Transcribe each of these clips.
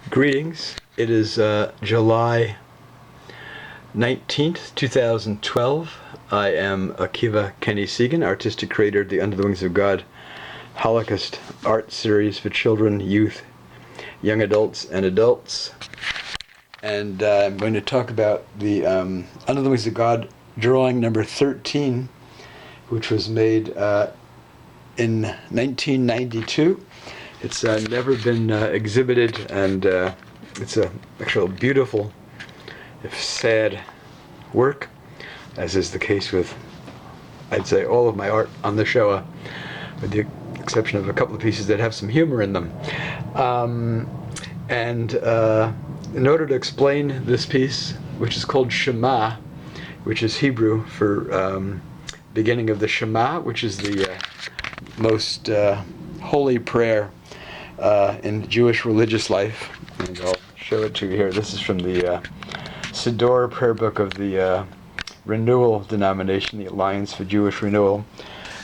Greetings. It is July 19th, 2012. I am Akiva Kenny Segan, artistic creator of the Under the Wings of God Holocaust art series for children, youth, young adults, and adults. And I'm going to talk about the Under the Wings of God drawing number 13, which was made in 1992. It's never been exhibited, and it's actually a beautiful, if sad, work, as is the case with, I'd say, all of my art on the Shoah, with the exception of a couple of pieces that have some humor in them. In order to explain this piece, which is called Shema, which is Hebrew for beginning of the Shema, which is the most holy prayer in Jewish religious life, and I'll show it to you here. This is from the Siddur prayer book of the Renewal denomination, the Alliance for Jewish Renewal.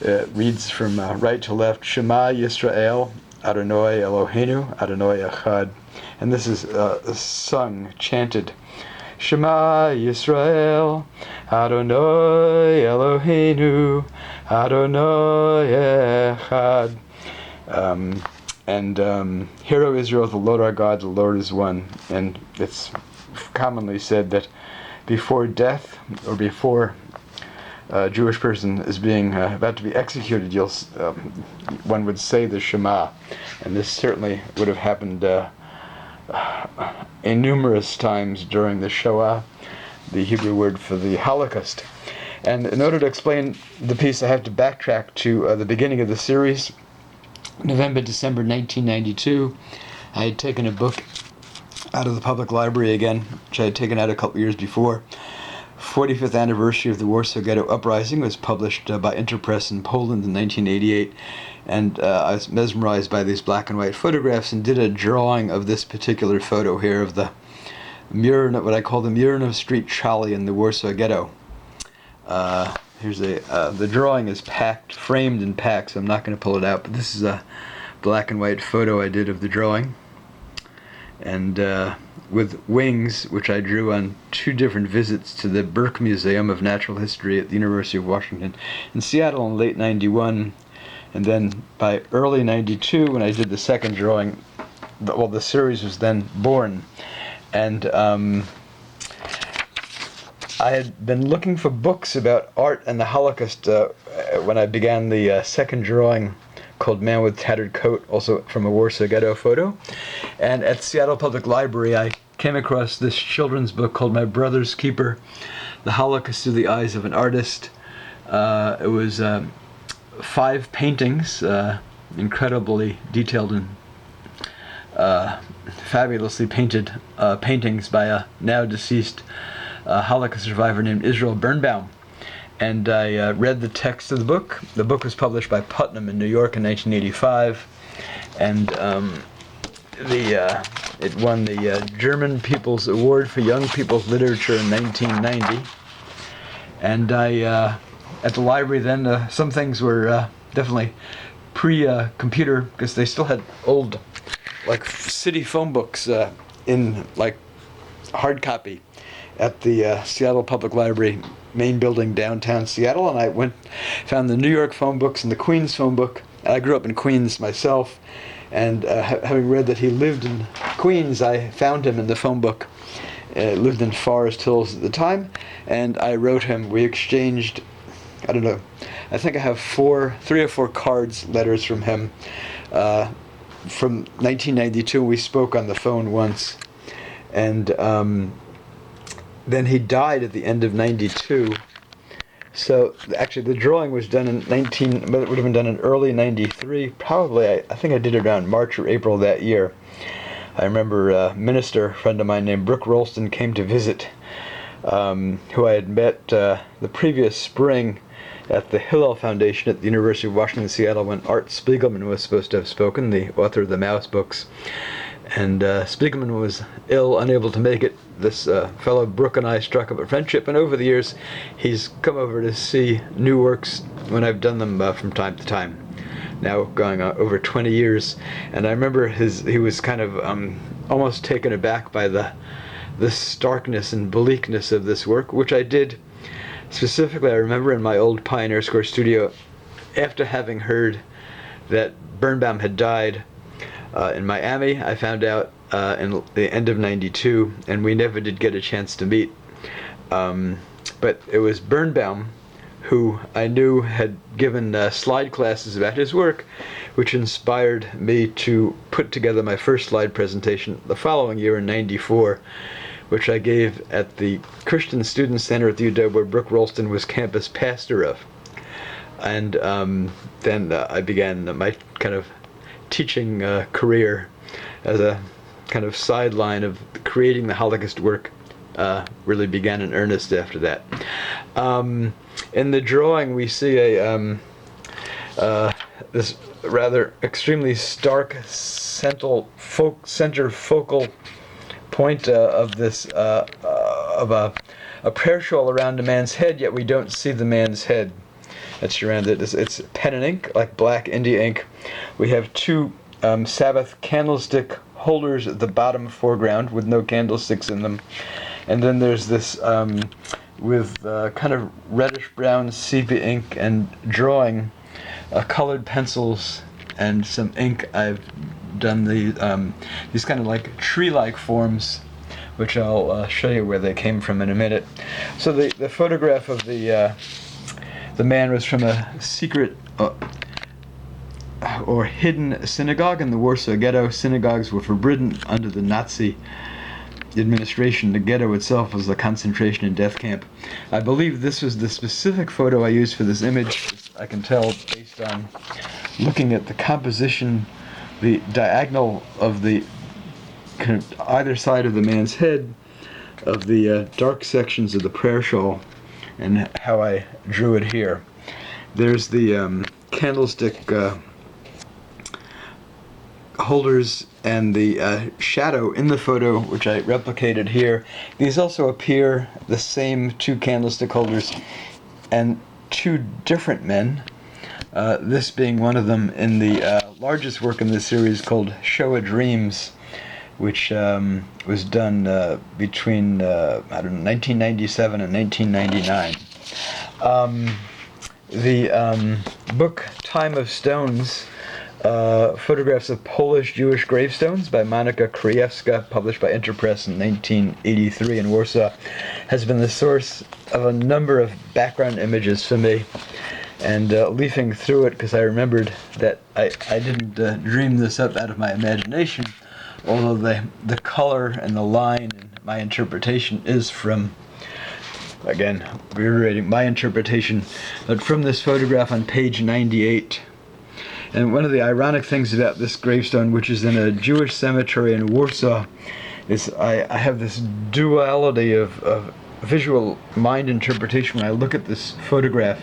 It reads from right to left: Shema Yisrael, Adonai Eloheinu, Adonai Echad. And this is sung, chanted: Shema Yisrael, Adonai Eloheinu, Adonai Echad. Hear, O Israel, the Lord our God, the Lord is one. And it's commonly said that before death, or before a Jewish person is being about to be executed, one would say the Shema. And this certainly would have happened numerous times during the Shoah, the Hebrew word for the Holocaust. And in order to explain the piece, I have to backtrack to the beginning of the series. November, December 1992, I had taken a book out of the public library again, which I had taken out a couple years before. 45th anniversary of the Warsaw Ghetto uprising was published by Interpress in Poland in 1988, and I was mesmerized by these black and white photographs and did a drawing of this particular photo here of the what I call the Murinov Street trolley in the Warsaw Ghetto. Here's the drawing is framed and packed, so I'm not going to pull it out, but this is a black and white photo I did of the drawing. And with Wings, which I drew on two different visits to the Burke Museum of Natural History at the University of Washington in Seattle in late 91. And then by early 92, when I did the second drawing, the series was then born. And I had been looking for books about art and the Holocaust when I began the second drawing, called Man with Tattered Coat, also from a Warsaw Ghetto photo. And at Seattle Public Library, I came across this children's book called My Brother's Keeper, The Holocaust Through the Eyes of an Artist. It was 5 paintings, incredibly detailed and fabulously painted paintings by a now deceased Holocaust survivor named Israel Bernbaum. And I read the text of the book. The book was published by Putnam in New York in 1985, and it won the German People's Award for Young People's Literature in 1990. And at the library then, some things were definitely pre-computer, because they still had old, like, city phone books in, like, hard copy at the Seattle Public Library main building downtown Seattle, and I found the New York phone books and the Queens phone book. I grew up in Queens myself, and having read that he lived in Queens, I found him in the phone book. Lived in Forest Hills at the time, and I wrote him. We exchanged, I don't know, I think I have 3 or 4 cards, letters from him from 1992. We spoke on the phone once, and then he died at the end of 92. So actually the drawing was done it would have been done in early 93. Probably, I think I did it around March or April that year. I remember a minister friend of mine named Brooke Rolston came to visit, who I had met the previous spring at the Hillel Foundation at the University of Washington, Seattle, when Art Spiegelman was supposed to have spoken, the author of the Mouse books. And Spiegelman was ill, unable to make it. This fellow Brooke and I struck up a friendship, and over the years he's come over to see new works when I've done them from time to time. now going on over 20 years. And I remember he was kind of almost taken aback by the starkness and bleakness of this work, which I did specifically. I remember in my old Pioneer Square studio, after having heard that Bernbaum had died in Miami. I found out in the end of '92, and we never did get a chance to meet. But it was Bernbaum who I knew had given slide classes about his work, which inspired me to put together my first slide presentation the following year in '94, which I gave at the Christian Student Center at the UW, where Brooke Rolston was campus pastor of. And then I began my kind of teaching career as a kind of sideline of creating the Holocaust work. Really began in earnest after that. In the drawing, we see this rather extremely stark center focal point of this of a prayer shawl around a man's head, yet we don't see the man's head. That's around it. It's pen and ink, like black India ink. We have two Sabbath candlestick holders at the bottom foreground with no candlesticks in them. And then there's this with kind of reddish brown sepia ink and drawing colored pencils and some ink. I've done these kind of like tree-like forms, which I'll show you where they came from in a minute. So the photograph of the man was from a secret or hidden synagogue in the Warsaw Ghetto. Synagogues were forbidden under the Nazi administration. The ghetto itself was a concentration and death camp. I believe this was the specific photo I used for this image. I can tell based on looking at the composition, the diagonal of the kind of either side of the man's head, of the dark sections of the prayer shawl, and how I drew it here. There's the candlestick holders and the shadow in the photo, which I replicated here. These also appear the same two candlestick holders and two different men, this being one of them in the largest work in this series called Shoah Dreams, which was done between 1997 and 1999. The book Time of Stones, photographs of Polish Jewish gravestones by Monika Krajewska, published by Interpress in 1983 in Warsaw, has been the source of a number of background images for me. And leafing through it, because I remembered that I didn't dream this up out of my imagination, although the color and the line and my interpretation is from, again, reiterating my interpretation, but from this photograph on page 98. And one of the ironic things about this gravestone, which is in a Jewish cemetery in Warsaw, is I have this duality of visual mind interpretation when I look at this photograph,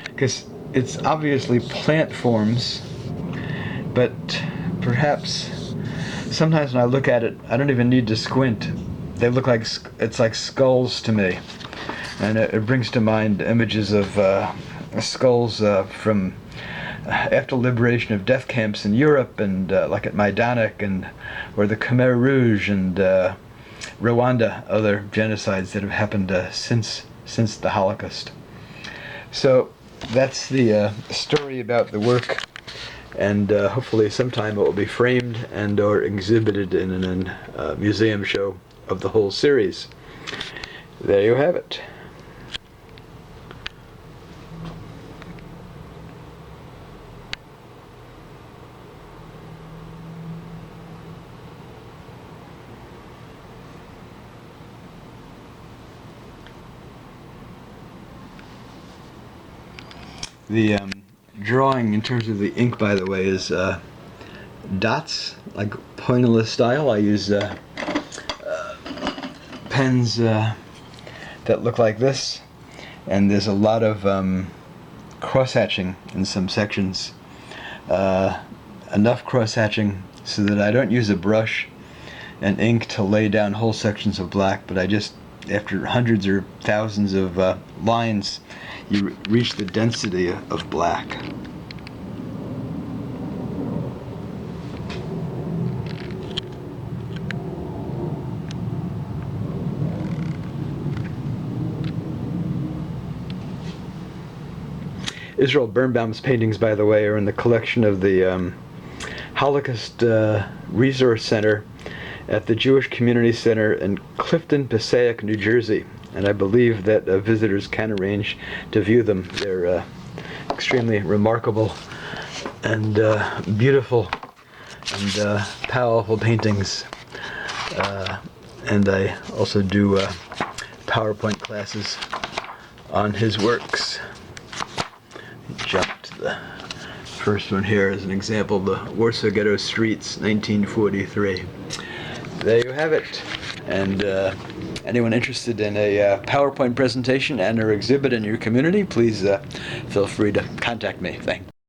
because it's obviously plant forms, but perhaps sometimes when I look at it, I don't even need to squint. They look like, it's like skulls to me. And it brings to mind images of skulls from after liberation of death camps in Europe, and like at Majdanek, and or the Khmer Rouge, and Rwanda, other genocides that have happened since the Holocaust. So that's the story about the work, and hopefully sometime it will be framed and or exhibited in a museum show of the whole series. There you have it. The drawing, in terms of the ink, by the way, is dots, like pointillist style. I use pens that look like this, and there's a lot of cross-hatching in some sections. Enough cross-hatching so that I don't use a brush and ink to lay down whole sections of black, but I just, after hundreds or thousands of lines, you reach the density of black. Israel Bernbaum's paintings, by the way, are in the collection of the Holocaust Resource Center at the Jewish Community Center in Clifton, Passaic, New Jersey. And I believe that visitors can arrange to view them. They're extremely remarkable and beautiful and powerful paintings. And I also do PowerPoint classes on his works. Jump to the first one here as an example, the Warsaw Ghetto Streets, 1943. There you have it. And anyone interested in a PowerPoint presentation and or exhibit in your community, please feel free to contact me. Thanks.